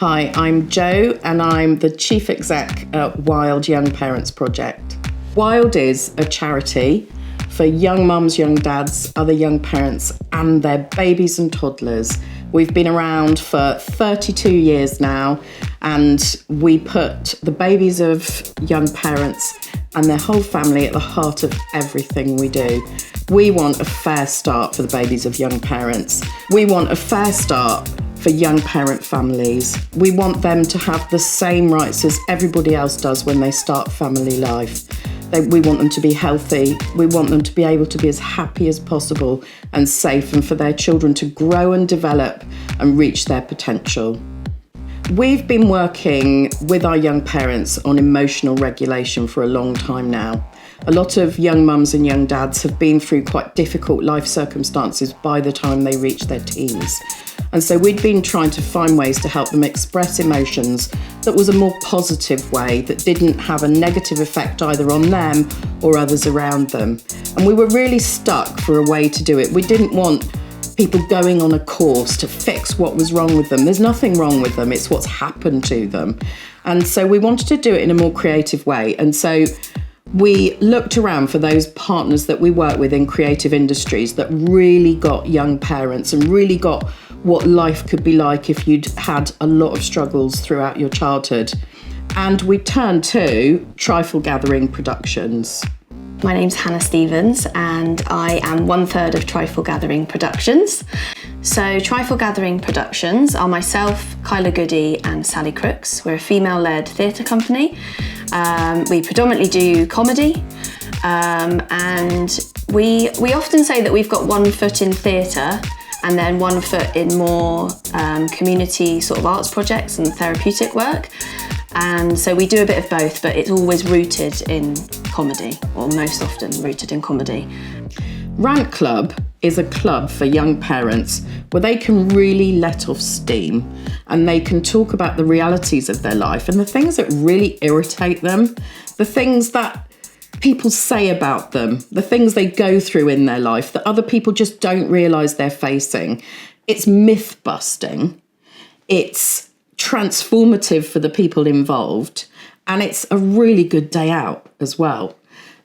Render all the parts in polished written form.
Hi, I'm Jo and I'm the Chief Exec at Wild Young Parents Project. Wild is a charity for young mums, young dads, other young parents and their babies and toddlers. We've been around for 32 years now and we put the babies of young parents and their whole family at the heart of everything we do. We want a fair start for the babies of young parents. We want a fair start for young parent families. We want them to have the same rights as everybody else does when they start family life. We want them to be healthy. We want them to be able to be as happy as possible and safe, and for their children to grow and develop and reach their potential. We've been working with our young parents on emotional regulation for a long time now. A lot of young mums and young dads have been through quite difficult life circumstances by the time they reach their teens. And so we'd been trying to find ways to help them express emotions that was a more positive way, that didn't have a negative effect either on them or others around them. And we were really stuck for a way to do it. We didn't want people going on a course to fix what was wrong with them. There's nothing wrong with them, it's what's happened to them. And so we wanted to do it in a more creative way. And so we looked around for those partners that we work with in creative industries that really got young parents and really got what life could be like if you'd had a lot of struggles throughout your childhood. And we turned to Trifle Gathering Productions. My name's Hannah Stevens and I am 1/3 of Trifle Gathering Productions. So Trifle Gathering Productions are myself, Kyla Goody and Sally Crooks. We're a female-led theatre company. We predominantly do comedy and we often say that we've got one foot in theatre and then one foot in more community sort of arts projects and therapeutic work. And so we do a bit of both, but it's always rooted in comedy, or most often rooted in comedy. Rant Club is a club for young parents where they can really let off steam and they can talk about the realities of their life and the things that really irritate them, the things that people say about them, the things they go through in their life that other people just don't realise they're facing. It's myth busting, it's transformative for the people involved, and it's a really good day out as well.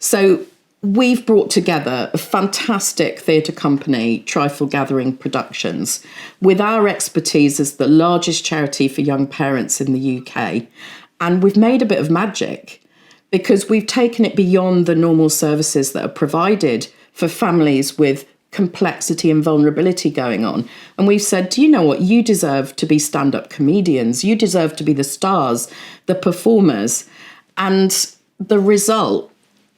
So we've brought together a fantastic theatre company, Trifle Gathering Productions, with our expertise as the largest charity for young parents in the UK. And we've made a bit of magic because we've taken it beyond the normal services that are provided for families with complexity and vulnerability going on. And we've said, do you know what? You deserve to be stand-up comedians. You deserve to be the stars, the performers. And the result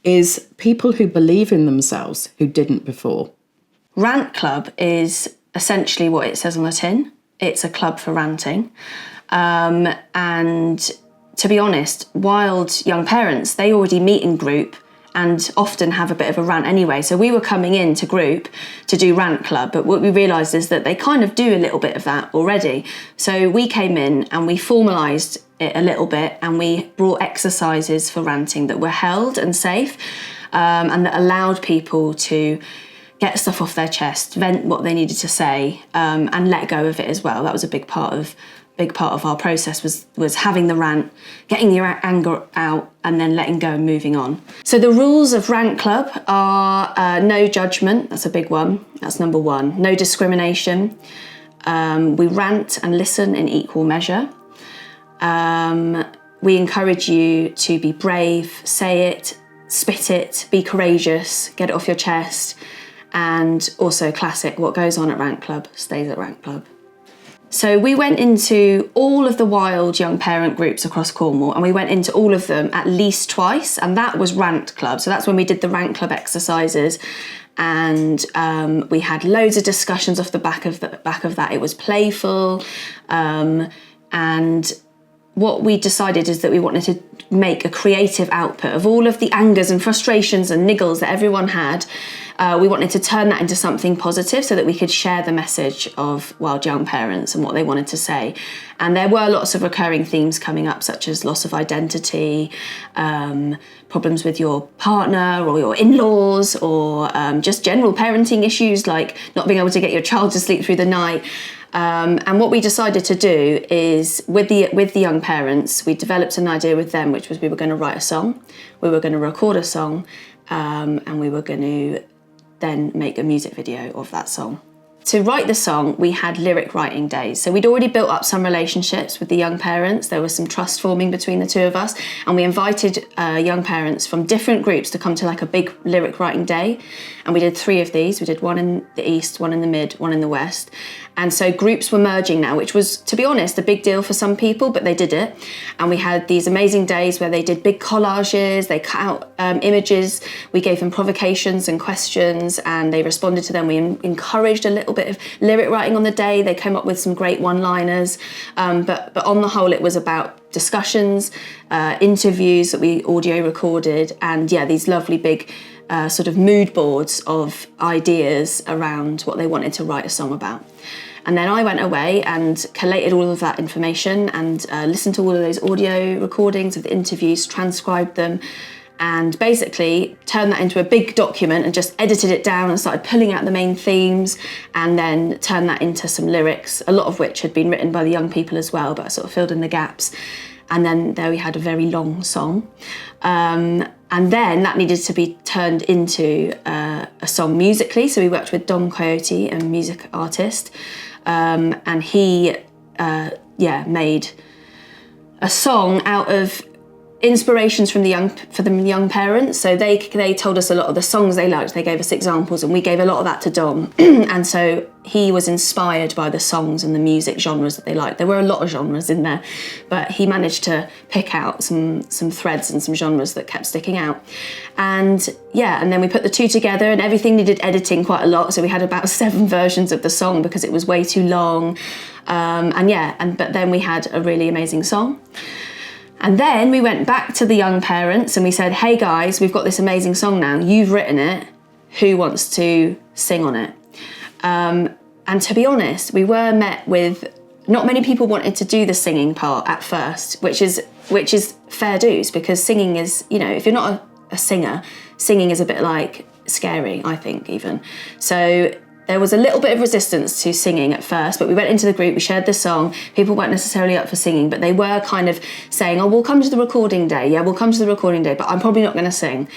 is people who believe in themselves who didn't before. Rant Club is essentially what it says on the tin. It's a club for ranting. And to be honest, wild young parents, they already meet in group and often have a bit of a rant anyway. So we were coming into group to do Rant Club, but what we realised is that they kind of do a little bit of that already. So we came in and we formalised it a little bit and we brought exercises for ranting that were held and safe and that allowed people to get stuff off their chest, vent what they needed to say and let go of it as well. That was a big part of our process was having the rant, getting your anger out and then letting go and moving on. So the rules of Rant Club are no judgment, that's a big one, that's number one. No discrimination. We rant and listen in equal measure. We encourage you to be brave, say it, spit it, be courageous, get it off your chest. And also classic, what goes on at Rant Club stays at Rant Club. So we went into all of the wild young parent groups across Cornwall and we went into all of them at least twice, and that was Rant Club. So that's when we did the Rant Club exercises and we had loads of discussions off the back of that. It was playful and what we decided is that we wanted to make a creative output of all of the angers and frustrations and niggles that everyone had. We wanted to turn that into something positive so that we could share the message of wild young parents and what they wanted to say. And there were lots of recurring themes coming up, such as loss of identity, problems with your partner or your in-laws, or just general parenting issues like not being able to get your child to sleep through the night. And what we decided to do is, with the young parents, we developed an idea with them, which was we were going to write a song, we were going to record a song, and we were going to then make a music video of that song. To write the song, we had lyric writing days. So we'd already built up some relationships with the young parents. There was some trust forming between the two of us. And we invited young parents from different groups to come to like a big lyric writing day. And we did 3 of these. We did one in the East, one in the Mid, one in the West. And so groups were merging now, which was, to be honest, a big deal for some people, but they did it. And we had these amazing days where they did big collages, they cut out images, we gave them provocations and questions, and they responded to them. We encouraged a little bit of lyric writing on the day. They came up with some great one-liners. But on the whole, it was about discussions, interviews that we audio recorded, and these lovely big sort of mood boards of ideas around what they wanted to write a song about. And then I went away and collated all of that information and listened to all of those audio recordings of the interviews, transcribed them, and basically turned that into a big document and just edited it down and started pulling out the main themes, and then turned that into some lyrics, a lot of which had been written by the young people as well, but I sort of filled in the gaps. And then there we had a very long song. And then that needed to be turned into a song musically. So we worked with Dom Coyote, a music artist, and he made a song out of inspirations from the young parents. So they told us a lot of the songs they liked. They gave us examples, and we gave a lot of that to Dom. And so he was inspired by the songs and the music genres that they liked. There were a lot of genres in there, but he managed to pick out some threads and some genres that kept sticking out. And then we put the two together, and everything needed editing quite a lot. So we had about 7 versions of the song because it was way too long. But then we had a really amazing song. And then we went back to the young parents and we said, hey guys, we've got this amazing song now. You've written it. Who wants to sing on it? And to be honest, we were met with, not many people wanted to do the singing part at first, which is fair dues, because singing is, if you're not a singer, singing is a bit like scary, I think, even. So there was a little bit of resistance to singing at first, but we went into the group, we shared the song. People weren't necessarily up for singing, but they were kind of saying, oh, we'll come to the recording day. Yeah, we'll come to the recording day, but I'm probably not going to sing.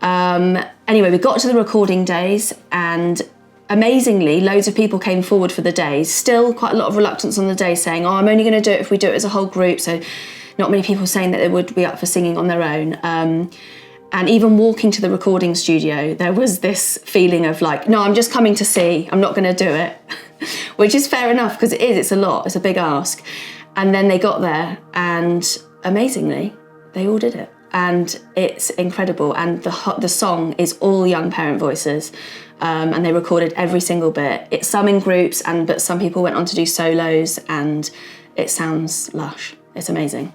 Anyway, we got to the recording days, and amazingly, loads of people came forward for the days. Still quite a lot of reluctance on the day, saying, oh, I'm only going to do it if we do it as a whole group. So not many people saying that they would be up for singing on their own. And even walking to the recording studio, there was this feeling of like, no, I'm just coming to see, I'm not going to do it. Which is fair enough, because it's a lot, it's a big ask. And then they got there, and amazingly, they all did it. And it's incredible. And the song is all young parent voices. And they recorded every single bit. It's some in groups, but some people went on to do solos, and it sounds lush. It's amazing.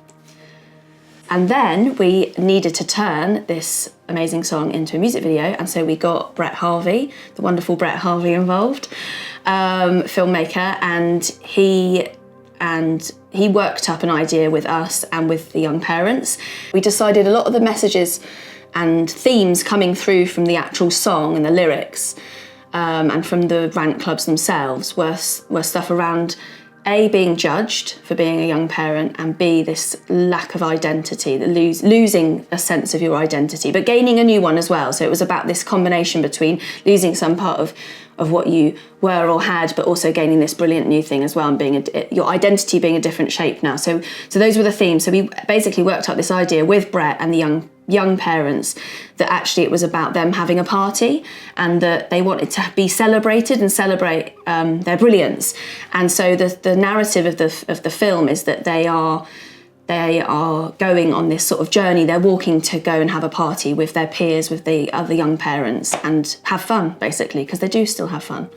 And then we needed to turn this amazing song into a music video, and so we got Brett Harvey, the wonderful Brett Harvey, involved, filmmaker, and he worked up an idea with us and with the young parents. We decided a lot of the messages and themes coming through from the actual song and the lyrics, and from the Rant Clubs themselves were stuff around A, being judged for being a young parent, and B, this lack of identity, losing a sense of your identity, but gaining a new one as well. So it was about this combination between losing some part of what you were or had, but also gaining this brilliant new thing as well, and your identity being a different shape now. So those were the themes. So we basically worked out this idea with Brett and the young parents that actually it was about them having a party, and that they wanted to be celebrated and celebrate their brilliance. And so the narrative of the film is that they are going on this sort of journey. They're walking to go and have a party with their peers, with the other young parents, and have fun, basically, because they do still have fun.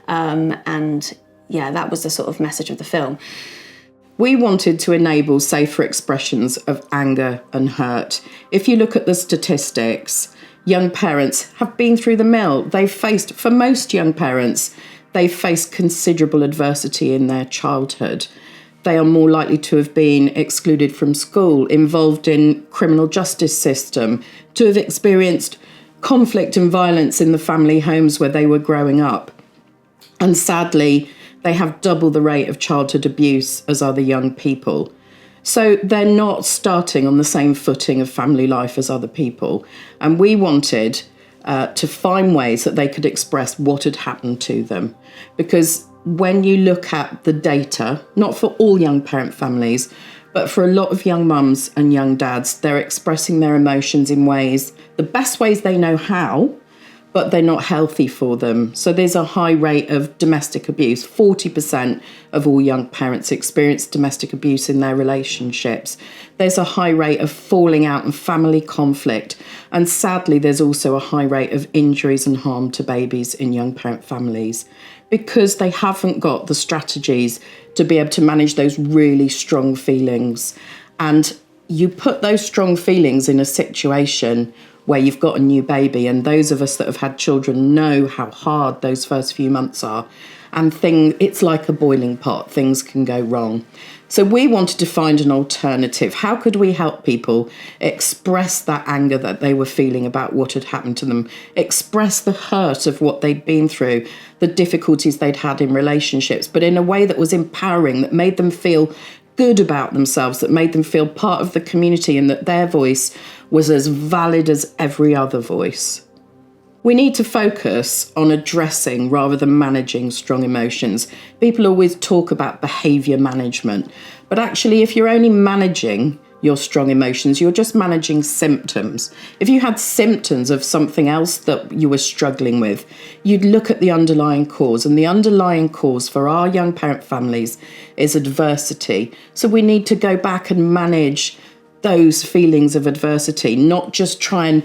That was the sort of message of the film. We wanted to enable safer expressions of anger and hurt. If you look at the statistics, young parents have been through the mill. For most young parents, they've faced considerable adversity in their childhood. They are more likely to have been excluded from school, involved in criminal justice system, to have experienced conflict and violence in the family homes where they were growing up. And sadly, They have double the rate of childhood abuse as other young people. So they're not starting on the same footing of family life as other people. And we wanted to find ways that they could express what had happened to them. Because when you look at the data, not for all young parent families, but for a lot of young mums and young dads, they're expressing their emotions in ways, the best ways they know how, but they're not healthy for them. So there's a high rate of domestic abuse. 40% of all young parents experience domestic abuse in their relationships. There's a high rate of falling out and family conflict. And sadly, there's also a high rate of injuries and harm to babies in young parent families because they haven't got the strategies to be able to manage those really strong feelings. And you put those strong feelings in a situation where you've got a new baby, and those of us that have had children know how hard those first few months are, and it's like a boiling pot, things can go wrong. So we wanted to find an alternative. How could we help people express that anger that they were feeling about what had happened to them, express the hurt of what they'd been through, the difficulties they'd had in relationships, but in a way that was empowering, that made them feel good about themselves, that made them feel part of the community, and that their voice was as valid as every other voice. We need to focus on addressing rather than managing strong emotions. People always talk about behaviour management, but actually if you're only managing your strong emotions, you're just managing symptoms. If you had symptoms of something else that you were struggling with, you'd look at the underlying cause, and the underlying cause for our young parent families is adversity. So we need to go back and manage those feelings of adversity, not just try and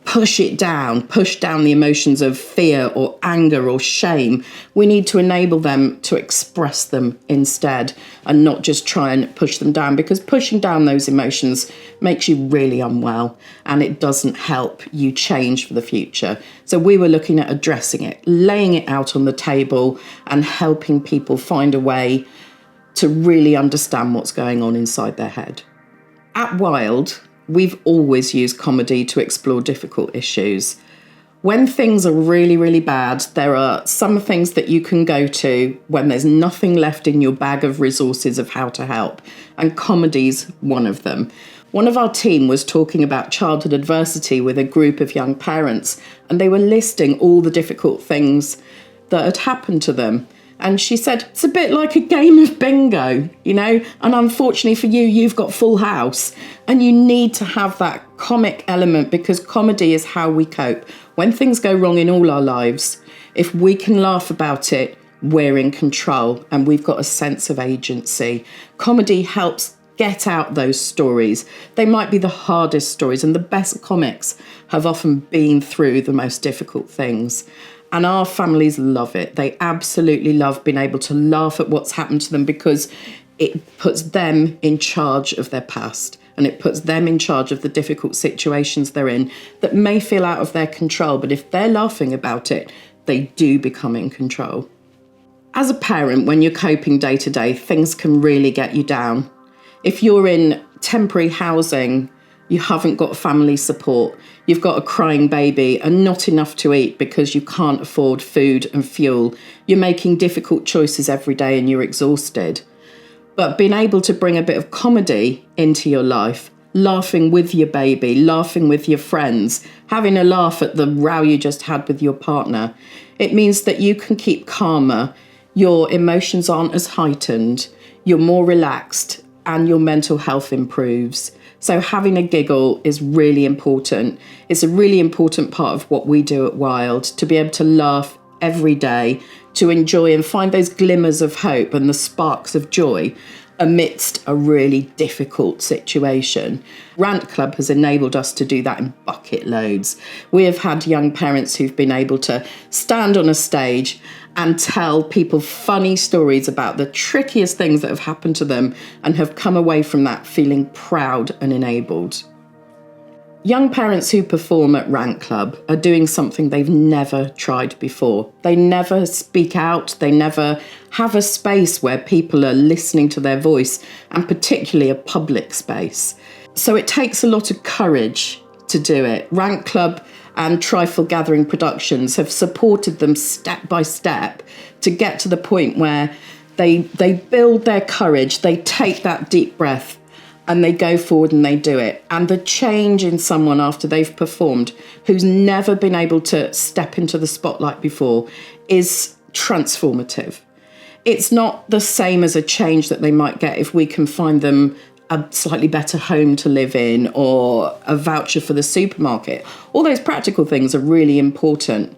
push down the emotions of fear or anger or shame. We need to enable them to express them instead and not just try and push them down, because pushing down those emotions makes you really unwell and it doesn't help you change for the future. So we were looking at addressing it, laying it out on the table and helping people find a way to really understand what's going on inside their head. At Wild, we've always used comedy to explore difficult issues. When things are really, really bad, there are some things that you can go to when there's nothing left in your bag of resources of how to help, and comedy's one of them. One of our team was talking about childhood adversity with a group of young parents, and they were listing all the difficult things that had happened to them. And she said, it's a bit like a game of bingo, and unfortunately for you, you've got full house. And you need to have that comic element, because comedy is how we cope. When things go wrong in all our lives, if we can laugh about it, we're in control and we've got a sense of agency. Comedy helps get out those stories. They might be the hardest stories, and the best comics have often been through the most difficult things. And our families love it. They absolutely love being able to laugh at what's happened to them, because it puts them in charge of their past, and it puts them in charge of the difficult situations they're in that may feel out of their control. But if they're laughing about it, they do become in control. As a parent, when you're coping day to day, things can really get you down. If you're in temporary housing, you haven't got family support, you've got a crying baby and not enough to eat because you can't afford food and fuel, you're making difficult choices every day and you're exhausted. But being able to bring a bit of comedy into your life, laughing with your baby, laughing with your friends, having a laugh at the row you just had with your partner, it means that you can keep calmer, your emotions aren't as heightened, you're more relaxed, and your mental health improves. So having a giggle is really important. It's a really important part of what we do at Wild, to be able to laugh every day, to enjoy and find those glimmers of hope and the sparks of joy amidst a really difficult situation. Rant Club has enabled us to do that in bucket loads. We have had young parents who've been able to stand on a stage and tell people funny stories about the trickiest things that have happened to them and have come away from that feeling proud and enabled. Young parents who perform at Rant Club are doing something they've never tried before. They never speak out, they never have a space where people are listening to their voice, and particularly a public space. So it takes a lot of courage to do it. Rant Club and Trifle Gathering Productions have supported them step by step to get to the point where they build their courage, they take that deep breath, and they go forward and they do it. And the change in someone after they've performed, who's never been able to step into the spotlight before, is transformative. It's not the same as a change that they might get if we can find them a slightly better home to live in or a voucher for the supermarket. All those practical things are really important.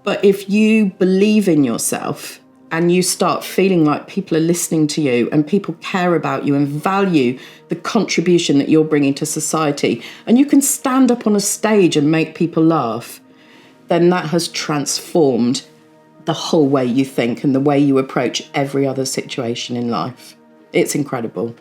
But if you believe in yourself and you start feeling like people are listening to you and people care about you and value the contribution that you're bringing to society, and you can stand up on a stage and make people laugh, then that has transformed the whole way you think and the way you approach every other situation in life. It's incredible.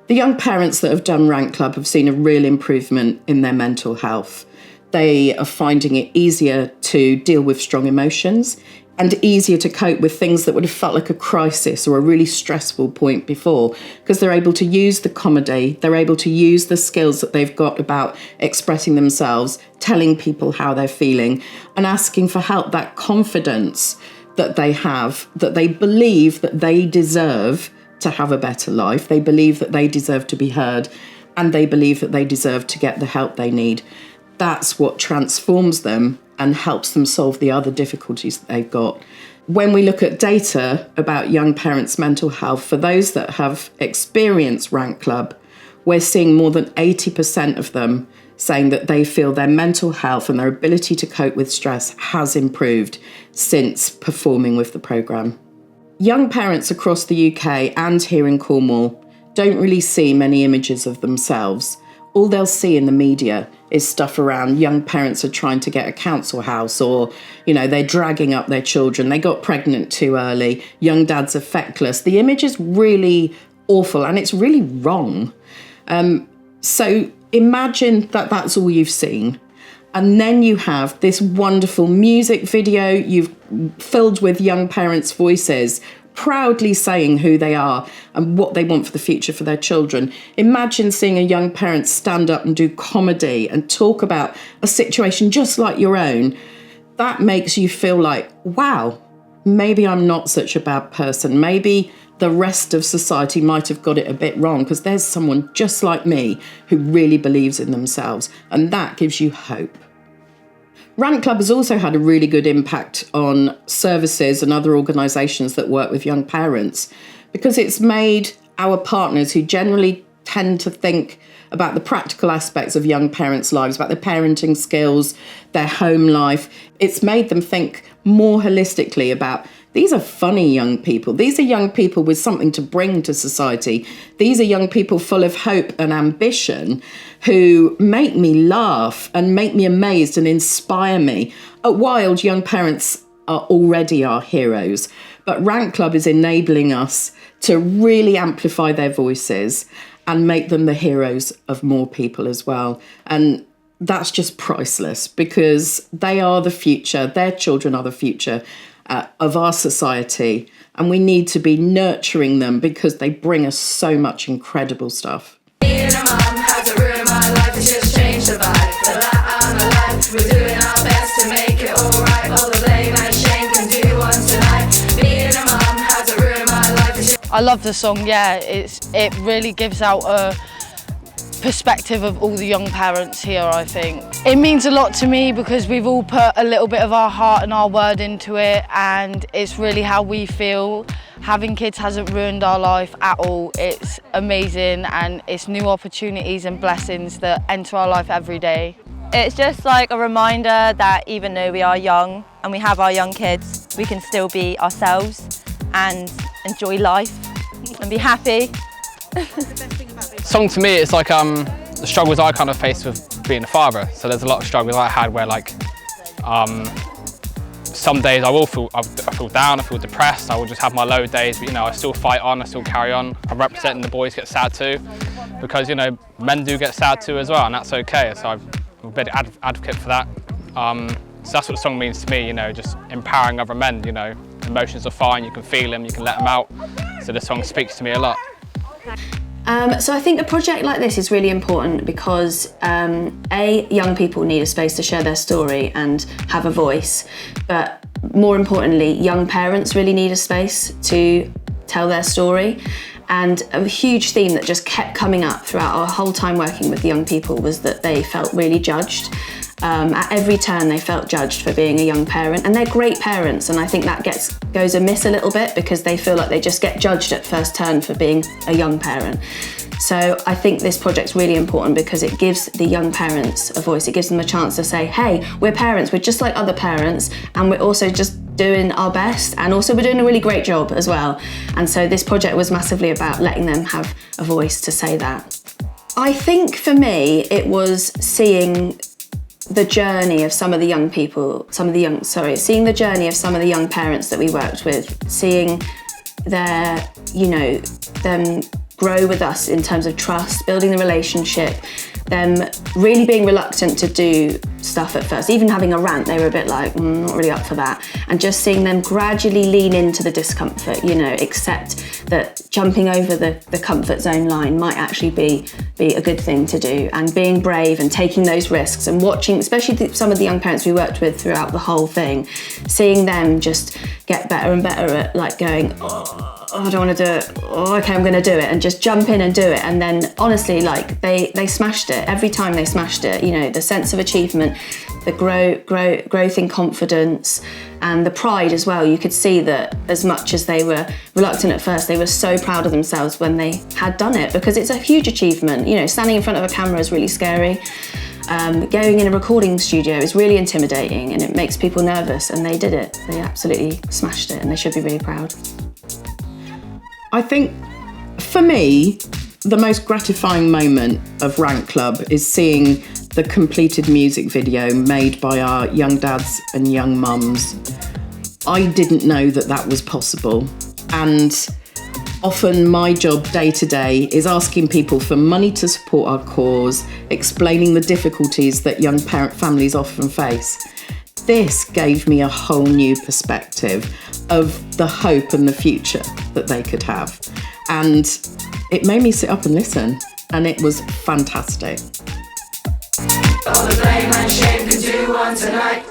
The young parents that have done Rant Club have seen a real improvement in their mental health. They are finding it easier to deal with strong emotions and easier to cope with things that would have felt like a crisis or a really stressful point before, because they're able to use the comedy, they're able to use the skills that they've got about expressing themselves, telling people how they're feeling, and asking for help. That confidence that they have, that they believe that they deserve to have a better life, they believe that they deserve to be heard, and they believe that they deserve to get the help they need. That's what transforms them and helps them solve the other difficulties that they've got. When we look at data about young parents' mental health, for those that have experienced Rant Club, we're seeing more than 80% of them saying that they feel their mental health and their ability to cope with stress has improved since performing with the programme. Young parents across the UK and here in Cornwall don't really see many images of themselves. All they'll see in the media is stuff around young parents are trying to get a council house, or, they're dragging up their children, they got pregnant too early, young dads are feckless. The image is really awful and it's really wrong. So imagine that that's all you've seen. And then you have this wonderful music video you've filled with young parents' voices, proudly saying who they are and what they want for the future for their children. Imagine seeing a young parent stand up and do comedy and talk about a situation just like your own. That makes you feel like, wow, maybe I'm not such a bad person. Maybe the rest of society might have got it a bit wrong, because there's someone just like me who really believes in themselves, and that gives you hope. Rant Club has also had a really good impact on services and other organisations that work with young parents, because it's made our partners, who generally tend to think about the practical aspects of young parents' lives, about their parenting skills, their home life, it's made them think more holistically about, these are funny young people. These are young people with something to bring to society. These are young people full of hope and ambition who make me laugh and make me amazed and inspire me. At Wild, young parents are already our heroes, but Rant Club is enabling us to really amplify their voices and make them the heroes of more people as well. And that's just priceless, because they are the future, their children are the future of our society, and we need to be nurturing them because they bring us so much incredible stuff. Being a mum has a ruin my life, it's just changed the vibe. But that I'm alive, we're doing our best to make it alright. All the blame and shame can do one tonight. Being a mum has a ruin my life, it's just... I love the song, yeah, it really gives out a perspective of all the young parents here, I think. It means a lot to me because we've all put a little bit of our heart and our word into it, and it's really how we feel. Having kids hasn't ruined our life at all. It's amazing, and it's new opportunities and blessings that enter our life every day. It's just like a reminder that even though we are young and we have our young kids, we can still be ourselves and enjoy life and be happy. Song to me, it's like the struggles I kind of faced with being a father. So there's a lot of struggles I had where, like, some days I feel down, I feel depressed, I will just have my low days, but I still fight on, I still carry on. I'm representing the boys get sad too, because men do get sad too as well, and that's okay. So I'm a big advocate for that. So that's what the song means to me, just empowering other men. Emotions are fine, you can feel them, you can let them out. So the song speaks to me a lot. So I think a project like this is really important because young people need a space to share their story and have a voice, but more importantly, young parents really need a space to tell their story. And a huge theme that just kept coming up throughout our whole time working with young people was that they felt really judged. At every turn they felt judged for being a young parent, and they're great parents, and I think that goes amiss a little bit because they feel like they just get judged at first turn for being a young parent. So I think this project's really important because it gives the young parents a voice. It gives them a chance to say, hey, we're parents, we're just like other parents, and we're also just doing our best, and also we're doing a really great job as well. And so this project was massively about letting them have a voice to say that. I think for me it was seeing the journey of some of the young people, seeing the journey of some of the young parents that we worked with, seeing their, them grow with us in terms of trust, building the relationship, them really being reluctant to do stuff at first. Even having a rant, they were a bit like, not really up for that. And just seeing them gradually lean into the discomfort, accept that jumping over the comfort zone line might actually be a good thing to do, and being brave and taking those risks and watching, especially some of the young parents we worked with throughout the whole thing, seeing them just get better and better at like going, I don't want to do it. Oh, okay, I'm going to do it, and just jump in and do it. And then honestly, like they smashed it. Every time they smashed it, the sense of achievement, the growth in confidence, and the pride as well. You could see that as much as they were reluctant at first, they were so proud of themselves when they had done it, because it's a huge achievement. Standing in front of a camera is really scary. Going in a recording studio is really intimidating, and it makes people nervous, and they did it. They absolutely smashed it, and they should be really proud. I think, for me, the most gratifying moment of Rant Club is seeing the completed music video made by our young dads and young mums. I didn't know that was possible. And often my job day to day is asking people for money to support our cause, explaining the difficulties that young parent families often face. This gave me a whole new perspective of the hope and the future that they could have. And it made me sit up and listen, and it was fantastic. All the blame and shame can do one tonight.